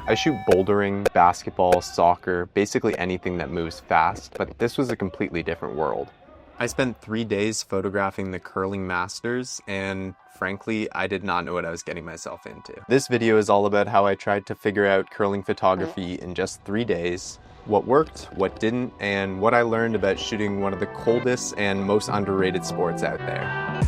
I shoot bouldering, basketball, soccer, basically anything that moves fast, but this was a completely different world. I spent 3 days photographing the curling masters, and frankly, I did not know what I was getting myself into. This video is all about how I tried to figure out curling photography in just 3 days, what worked, what didn't, and what I learned about shooting one of the coldest and most underrated sports out there.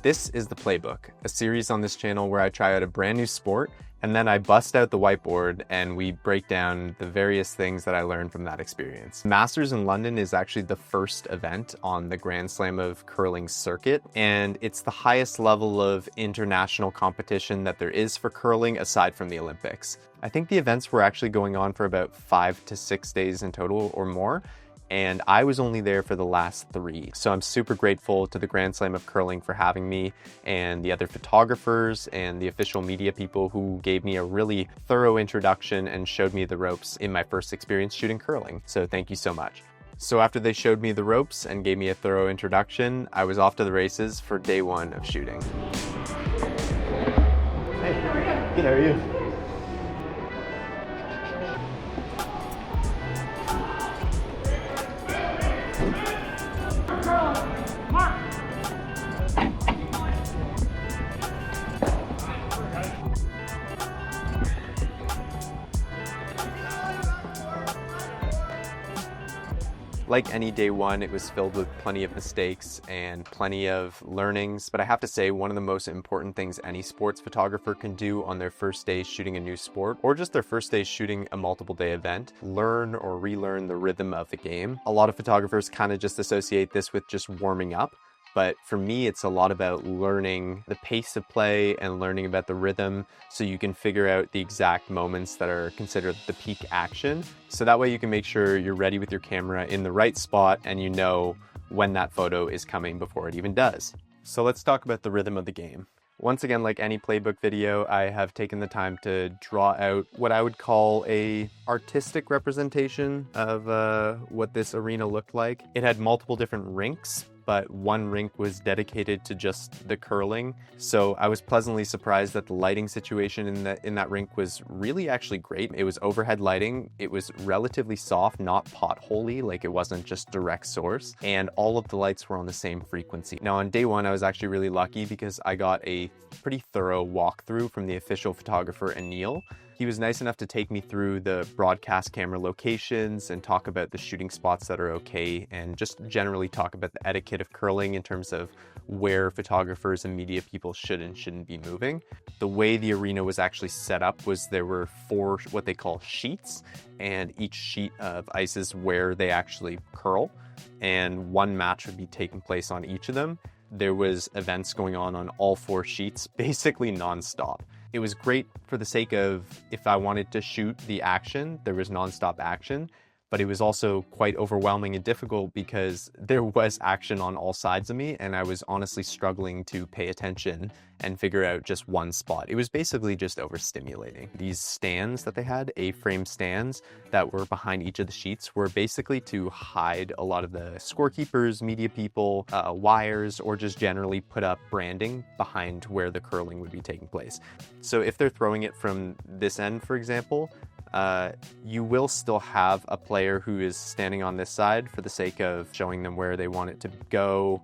This is the Playbook, a series on this channel where I try out a brand new sport, and then I bust out the whiteboard and we break down the various things that I learned from that experience. Masters in London is actually the first event on the Grand Slam of curling circuit, and it's the highest level of international competition that there is for curling aside from the Olympics. I think the events were actually going on for about 5 to 6 days in total or more, and I was only there for the last 3. So I'm super grateful to the Grand Slam of Curling for having me, and the other photographers and the official media people who gave me a really thorough introduction and showed me the ropes in my first experience shooting curling. So thank you so much. So after they showed me the ropes and gave me a thorough introduction, I was off to the races for day 1 of shooting. Hey, good, how are you? Like any day 1, it was filled with plenty of mistakes and plenty of learnings, but I have to say one of the most important things any sports photographer can do on their first day shooting a new sport, or just their first day shooting a multiple day event, learn or relearn the rhythm of the game. A lot of photographers kind of just associate this with just warming up, but for me, it's a lot about learning the pace of play and learning about the rhythm so you can figure out the exact moments that are considered the peak action. So that way you can make sure you're ready with your camera in the right spot and you know when that photo is coming before it even does. So let's talk about the rhythm of the game. Once again, like any Playbook video, I have taken the time to draw out what I would call a artistic representation of what this arena looked like. It had multiple different rinks, but one rink was dedicated to just the curling. So I was pleasantly surprised that the lighting situation in that rink was really actually great. It was overhead lighting. It was relatively soft, not potholey, like it wasn't just direct source. And all of the lights were on the same frequency. Now on day 1, I was actually really lucky because I got a pretty thorough walkthrough from the official photographer, Anil. He was nice enough to take me through the broadcast camera locations and talk about the shooting spots that are okay, and just generally talk about the etiquette of curling in terms of where photographers and media people should and shouldn't be moving. The way the arena was actually set up was there were 4 what they call sheets, and each sheet of ice is where they actually curl, and one match would be taking place on each of them. There was events going on all 4 sheets, basically nonstop. It was great for the sake of if I wanted to shoot the action, there was nonstop action, but it was also quite overwhelming and difficult because there was action on all sides of me and I was honestly struggling to pay attention and figure out just one spot. It was basically just overstimulating. These stands that they had, A-frame stands that were behind each of the sheets, were basically to hide a lot of the scorekeepers, media people, wires, or just generally put up branding behind where the curling would be taking place. So if they're throwing it from this end, for example, you will still have a player who is standing on this side for the sake of showing them where they want it to go,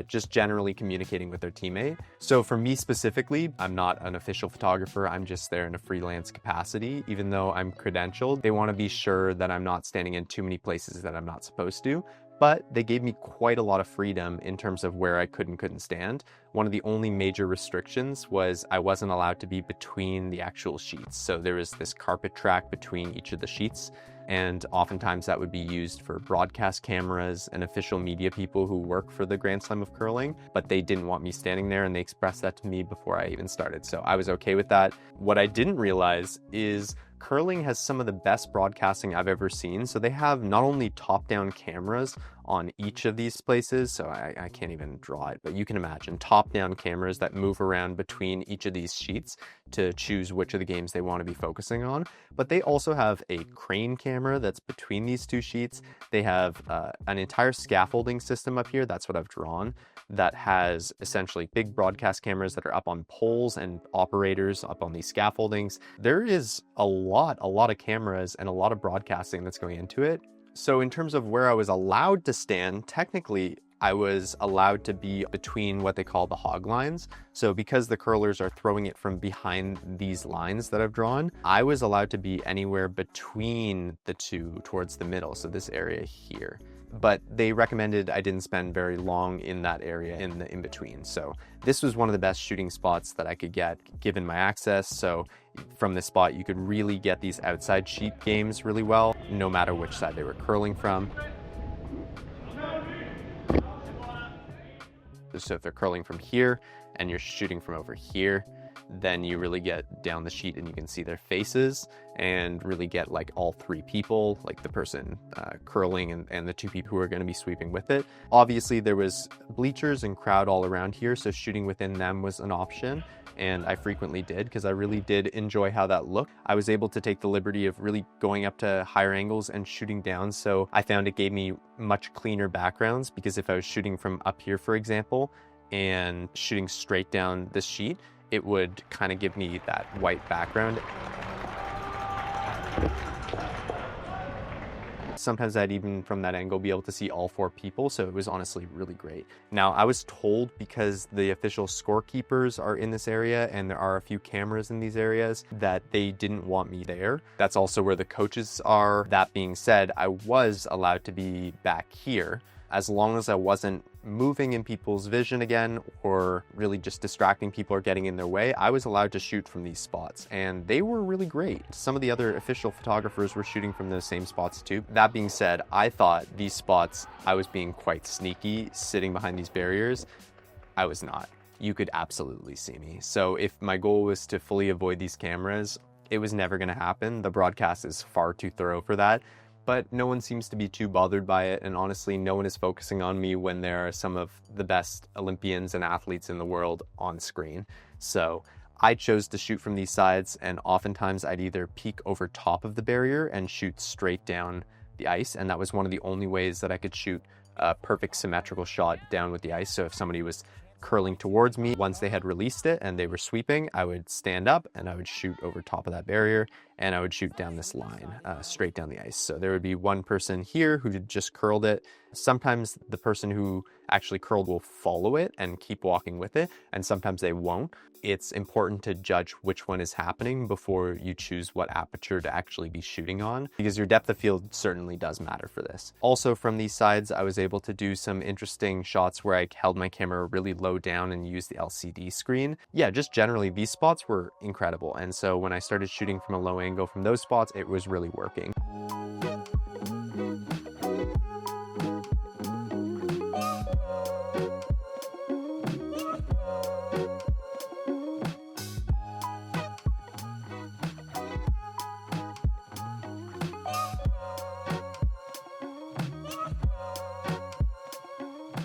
just generally communicating with their teammate. So for me specifically, I'm not an official photographer, I'm just there in a freelance capacity. Even though I'm credentialed, they want to be sure that I'm not standing in too many places that I'm not supposed to. But they gave me quite a lot of freedom in terms of where I could and couldn't stand. One of the only major restrictions was I wasn't allowed to be between the actual sheets. So there was this carpet track between each of the sheets, and oftentimes that would be used for broadcast cameras and official media people who work for the Grand Slam of Curling, but they didn't want me standing there, and they expressed that to me before I even started. So I was okay with that. What I didn't realize is curling has some of the best broadcasting I've ever seen. So they have not only top-down cameras on each of these places, so I can't even draw it, but you can imagine top-down cameras that move around between each of these sheets to choose which of the games they want to be focusing on. But they also have a crane camera that's between these two sheets. They have an entire scaffolding system up here, that's what I've drawn, that has essentially big broadcast cameras that are up on poles and operators up on these scaffoldings. There is a lot of cameras and a lot of broadcasting that's going into it. So in terms of where I was allowed to stand, technically I was allowed to be between what they call the hog lines. So because the curlers are throwing it from behind these lines that I've drawn, I was allowed to be anywhere between the two towards the middle, so this area here. But they recommended I didn't spend very long in that area in the in-between. So this was one of the best shooting spots that I could get given my access. So from this spot, you could really get these outside sheet games really well, no matter which side they were curling from. So if they're curling from here and you're shooting from over here, then you really get down the sheet and you can see their faces and really get like all three people, like the person curling and the two people who are going to be sweeping with it. Obviously there was bleachers and crowd all around here, so shooting within them was an option, and I frequently did because I really did enjoy how that looked. I was able to take the liberty of really going up to higher angles and shooting down, so I found it gave me much cleaner backgrounds, because if I was shooting from up here, for example, and shooting straight down the sheet, it would kind of give me that white background. Sometimes I'd even from that angle be able to see all four people, so it was honestly really great. Now I was told, because the official scorekeepers are in this area and there are a few cameras in these areas, that they didn't want me there. That's also where the coaches are. That being said, I was allowed to be back here as long as I wasn't moving in people's vision again, or really just distracting people or getting in their way. I was allowed to shoot from these spots, and they were really great. Some of the other official photographers were shooting from those same spots too. That being said, I thought these spots, I was being quite sneaky sitting behind these barriers. I was not. You could absolutely see me. So if my goal was to fully avoid these cameras, it was never going to happen. The broadcast is far too thorough for that. But no one seems to be too bothered by it, and honestly, no one is focusing on me when there are some of the best Olympians and athletes in the world on screen. So I chose to shoot from these sides, and oftentimes I'd either peek over top of the barrier and shoot straight down the ice, and that was one of the only ways that I could shoot a perfect symmetrical shot down with the ice. So if somebody was curling towards me, once they had released it and they were sweeping, I would stand up and I would shoot over top of that barrier, and I would shoot down this line, straight down the ice. So there would be one person here who just curled it. Sometimes the person who actually curled will follow it and keep walking with it, and sometimes they won't. It's important to judge which one is happening before you choose what aperture to actually be shooting on, because your depth of field certainly does matter for this. Also from these sides, I was able to do some interesting shots where I held my camera really low down and used the LCD screen. Yeah, just generally these spots were incredible. And so when I started shooting from a low angle from those spots, it was really working.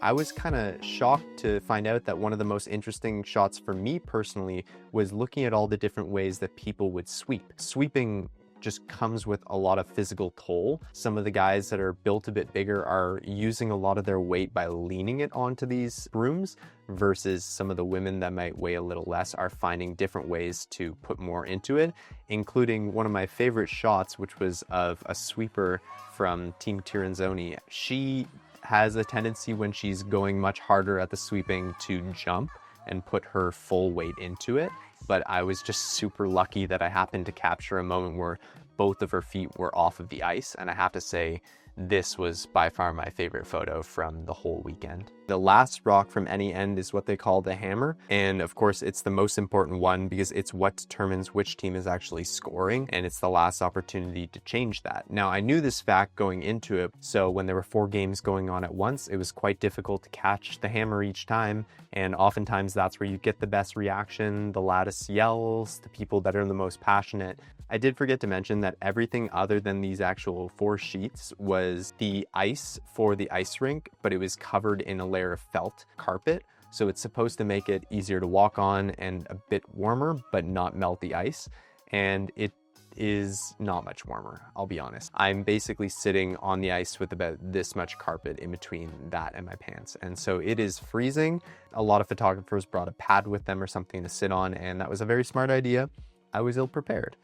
I was kind of shocked to find out that one of the most interesting shots for me personally was looking at all the different ways that people would sweep. Sweeping just comes with a lot of physical toll. Some of the guys that are built a bit bigger are using a lot of their weight by leaning it onto these brooms, versus some of the women that might weigh a little less are finding different ways to put more into it, including one of my favorite shots, which was of a sweeper from Team Tiranzoni. She has a tendency when she's going much harder at the sweeping to jump and put her full weight into it. But I was just super lucky that I happened to capture a moment where both of her feet were off of the ice, and I have to say, this was by far my favorite photo from the whole weekend. The last rock from any end is what they call the hammer. And of course, it's the most important one because it's what determines which team is actually scoring, and it's the last opportunity to change that. Now, I knew this fact going into it, so when there were 4 games going on at once, it was quite difficult to catch the hammer each time. And oftentimes that's where you get the best reaction, the loudest yells, the people that are the most passionate. I did forget to mention that everything other than these actual 4 sheets was the ice for the ice rink, but it was covered in a layer of felt carpet. So it's supposed to make it easier to walk on and a bit warmer, but not melt the ice. And it is not much warmer, I'll be honest. I'm basically sitting on the ice with about this much carpet in between that and my pants. And so it is freezing. A lot of photographers brought a pad with them or something to sit on, and that was a very smart idea. I was ill prepared,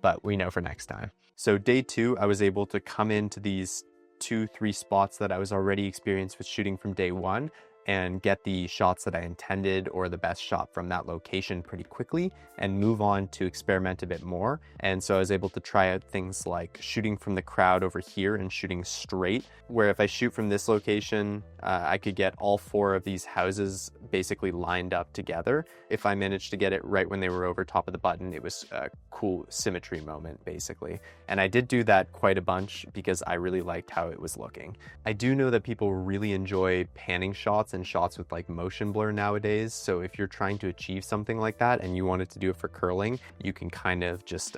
but we know for next time. So day 2, I was able to come into these 2-3 spots that I was already experienced with shooting from day 1 and get the shots that I intended or the best shot from that location pretty quickly and move on to experiment a bit more. And so I was able to try out things like shooting from the crowd over here and shooting straight, where if I shoot from this location, I could get all 4 of these houses basically lined up together. If I managed to get it right when they were over top of the button, it was a cool symmetry moment, basically. And I did do that quite a bunch because I really liked how it was looking. I do know that people really enjoy panning shots and shots with like motion blur nowadays. So if you're trying to achieve something like that and you wanted to do it for curling, you can kind of just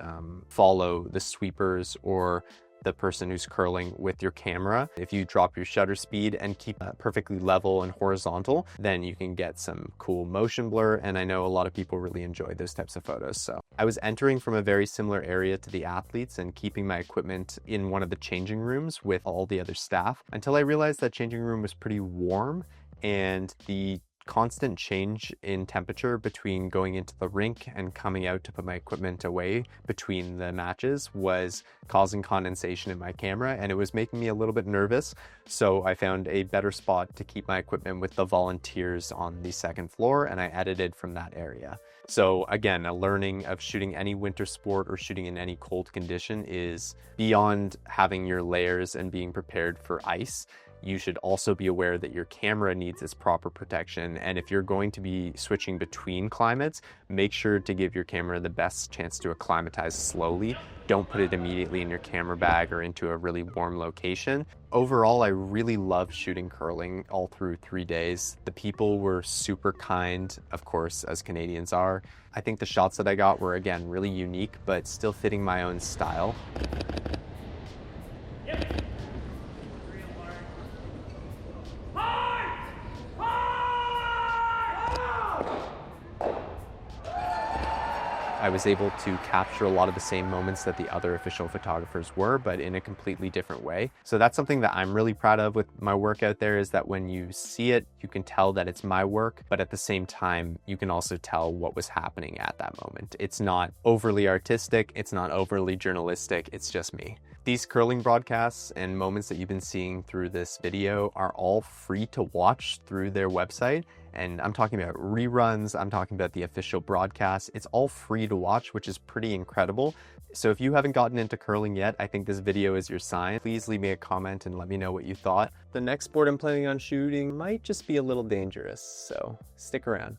follow the sweepers or the person who's curling with your camera. If you drop your shutter speed and keep perfectly level and horizontal, then you can get some cool motion blur. And I know a lot of people really enjoy those types of photos. So I was entering from a very similar area to the athletes and keeping my equipment in one of the changing rooms with all the other staff until I realized that changing room was pretty warm, and the constant change in temperature between going into the rink and coming out to put my equipment away between the matches was causing condensation in my camera, and it was making me a little bit nervous. So I found a better spot to keep my equipment with the volunteers on the 2nd floor, and I edited from that area. So again, a learning of shooting any winter sport or shooting in any cold condition is beyond having your layers and being prepared for ice. You should also be aware that your camera needs its proper protection. And if you're going to be switching between climates, make sure to give your camera the best chance to acclimatize slowly. Don't put it immediately in your camera bag or into a really warm location. Overall, I really loved shooting curling all through 3 days. The people were super kind, of course, as Canadians are. I think the shots that I got were, again, really unique, but still fitting my own style. I was able to capture a lot of the same moments that the other official photographers were, but in a completely different way. So that's something that I'm really proud of with my work out there, is that when you see it, you can tell that it's my work, but at the same time, you can also tell what was happening at that moment. It's not overly artistic, it's not overly journalistic, it's just me. These curling broadcasts and moments that you've been seeing through this video are all free to watch through their website. And I'm talking about reruns, I'm talking about the official broadcasts. It's all free to watch, which is pretty incredible. So if you haven't gotten into curling yet, I think this video is your sign. Please leave me a comment and let me know what you thought. The next sport I'm planning on shooting might just be a little dangerous, so stick around.